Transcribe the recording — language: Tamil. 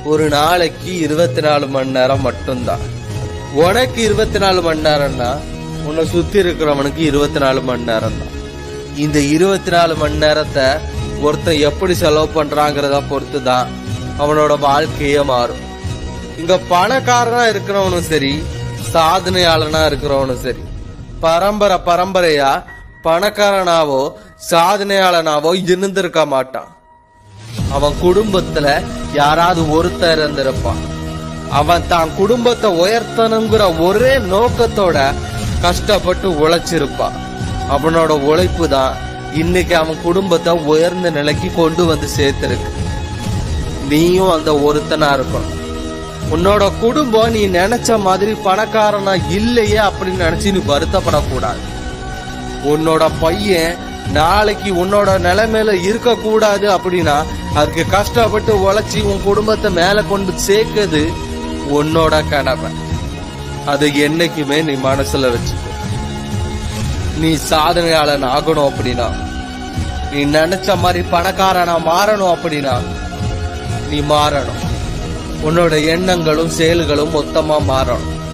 ஒரு நாளைக்கு 24 மணி நேரம் மட்டும்தான். உனக்கு 24 மணி நேரம்னா உன்னை சுத்தி இருக்கிறவனுக்கு 24 மணி நேரம் தான். இந்த 24 மணி நேரத்தை ஒருத்தன் எப்படி செலவு பண்றாங்கிறத பொறுத்துதான் அவனோட வாழ்க்கையே மாறும். இங்க பணக்காரனா இருக்கிறவனும் சரி, சாதனையாளனா இருக்கிறவனும் சரி, பரம்பரையா பணக்காரனாவோ சாதனையாளனாவோ இருந்திருக்க மாட்டான். அவன் குடும்பத்துல யாராவது ஒருத்தர் இருந்திருப்பான். அவன் தான் குடும்பத்தை உயர்த்தணுங்கிற ஒரே நோக்கத்தோட கஷ்டப்பட்டு உழைச்சிருப்பான். அவனோட உழைப்பு தான் இன்னைக்கு அவன் குடும்பத்தை உயர்ந்த நிலைக்கு கொண்டு வந்து சேர்த்திருக்கு. நீயும் அந்த ஒருத்தனா இருக்கணும். உன்னோட குடும்பம் நீ நினைச்ச மாதிரி பணக்காரனா இல்லையே அப்படின்னு நினைச்சு நீ வருத்தப்படக்கூடாது. உன்னோட பையன் நாளைக்கு உன்னோட நிலைமையில இருக்க கூடாது அப்படின்னா அதுக்கு கஷ்டப்பட்டு உழைச்சி உன் குடும்பத்தை மேல கொண்டு சேர்க்கிறது உன்னோட கடமை. அது என்னைக்குமே நீ மனசுல வச்சுக்கோ. நீ சாதனையாளன் ஆகணும் அப்படின்னா, நீ நினைச்ச மாதிரி பணக்காரனா மாறணும் அப்படின்னா நீ மாறணும். உன்னோட எண்ணங்களும் செயல்களும் மொத்தமா மாறணும்.